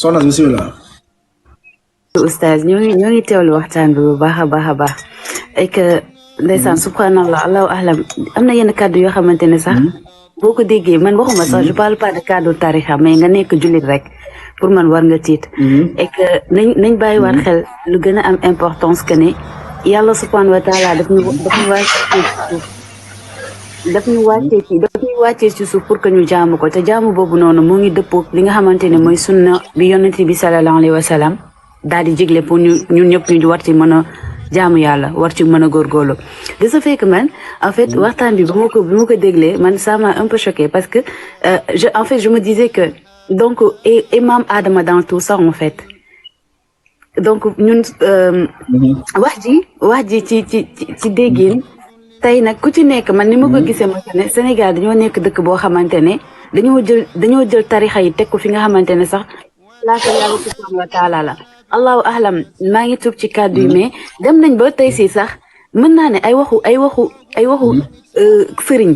soxna si bisimilah. oustaz ñoo ngi teewlu waxtaan bi bu baax a baax et que ndeysaan subhanallah allahu ahlam am na yenn kàddu yoo xamante ne sax boo ko déggee man waxuma sax je parle pas de kàddu tarixa mais nga nekk jullit rek pour man war nga tiit et que nañ bàyyi war xel lu gën a am importance que ne yàlla subhanahu wa taala daf ñu wàccee ci suuf pour que ñu jaamu ko te jaamu boobu noonu moo ngi dëppoo li nga xamante ne mooy sunna bi yonent bi sallallahu alayhi wa sallam daal di jégle pour ñun ñëpp ñu war ci mën a jaamu yàlla war ci mën a góorgóorlu de ce fait que man en fait waxtaan bi bi ma ko déglee man ça m'a un peu choqué parce que je me disais que donc et maam Adama dans tout ça en fait donc ñun wax ji ci déggin tey nag ku ci nekk man ni ma ko gisee ma ne Sénégal dañoo nekk dëkk boo xamante ne dañoo jël tarixa yi teg ko fi nga xamante ne sax laata yàlla subhanahu wa taala la allahu ahlam maa ngi tuub ci kàddu yi mais dem nañ ba tey si sax mën naa ne ay waxu sëriñ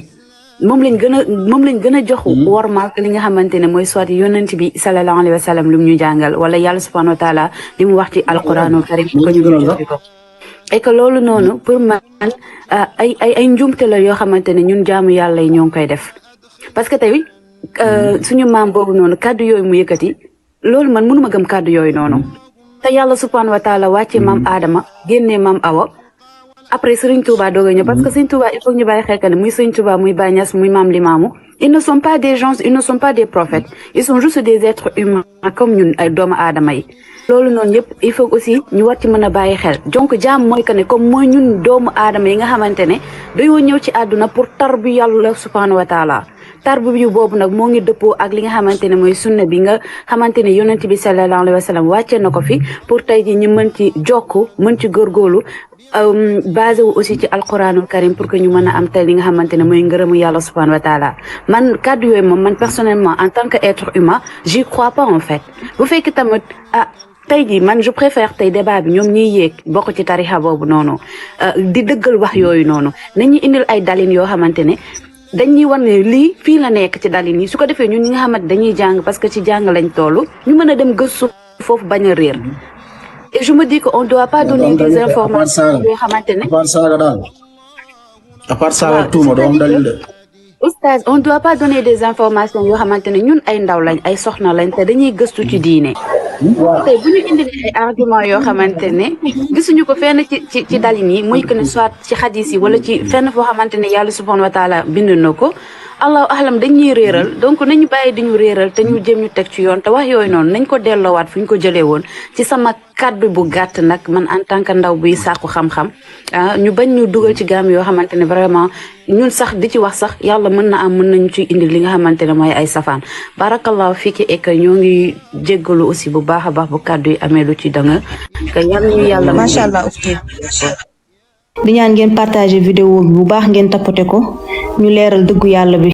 moom lañ gën a jox wormaal li nga xamante ne mooy soit yonent bi sallallahu alayhi wa sallam lu mu ñu jàngal wala yàlla subhanahu wa taala li mu wax ci alquranul karim ko ñu jëfe ko et que loolu noonu pour man ay njuumte la yoo xamante ne ñun jaamu yàlla yi ñoo ngi koy def parce que tey suñu maam boobu noonu kàddu yooyu mu yëkkati loolu man mënuma gëm kàddu yooyu noonu te yàlla subhanahu wa taala wàccee maam Adama génnee maam Awa après Serigne Touba doog a ñëw parce que Serigne Touba il faut ñu bàyyi xel que ne muy Serigne Touba muy Baye Niass muy maam Limamou ils ne sont pas des gens ils ne sont pas des prophètes ils sont juste des êtres humains comme ñun ay doomu aadama yi loolu noonu yëpp il faut aussi ñu war ci mën a bàyyi xel donc jaam mooy que ne comme mooy ñun doomu aadama yi nga xamante ne dañoo ñëw ci àdduna pour tar bi yàlla subhanahu wa taala tarbu bi boobu nag moo ngi dëppoo ak li nga xamante ne mooy sunna bi nga xamante ne yonent bi sallallahu alayhi wa sallam wàccee na ko fi pour tey ji ñu mën ci jokk mën ci góorgóorlu basé wu aussi ci alquranul karim pour que ñu mën a am tey li nga xamante ne mooy ngërëmu yàlla subhanahu wa taala man kàddu yooyu moom man personnellement en tant que être humain j'y crois pas en fait bu fekk tamit tey jii man je préfère tey débat bi ñoom ñuy yéeg bokk ci tarixa boobu noonu di dëggal wax yooyu noonu nañu indil ay dalin yoo xamante ne dañuy war ne lii fii la nekk ci dalin yi su ko defee ñun ñi nga xamante dañuy jàng parce que ci jàng lañ toll ñu mën a dem gëstu foofu bañ a réer et je me dis que on doit pas donner des informations yoo xamante ne à part saaga tuuma doo am dalil de oustaz on doit pas donner des informations yoo xamante ne ñun ay ndaw lañ ay soxna lañ te dañuy gëstu ci diine tey bu ñu indi ay argument yoo xamante ne gisuñu ko fenn ci dalin yi muy que ne soit ci xadis yi wala ci fenn foo xamante ne yàlla subhanahu wa taala bind na ko allahu ahlam dañuy réeral donc nañu bàyyi di ñu réeral te ñu jëm ñu teg ci yoon te wax yooyu noonu nañ ko delloowaat fu ñu ko jëlee woon ci sama kàddu bu gàtt nag man en tant que ndaw buy sàkku xam-xam ñu bañ ñu dugal ci gaam yoo xamante ne vraiment ñun sax di ci wax sax yàlla mën nañu ci indi li nga xamante ne mooy ay safaan barakallahu fiki et que ñoo ngi jéggalu aussi bu baax a baax bu kàddu yi amee lu ci danga que yàlla ñu yàlla macha allah di ñaan ngeen partager vidéo bi bu baax ngeen tapoter ko ñu leeral dëggu yàlla bi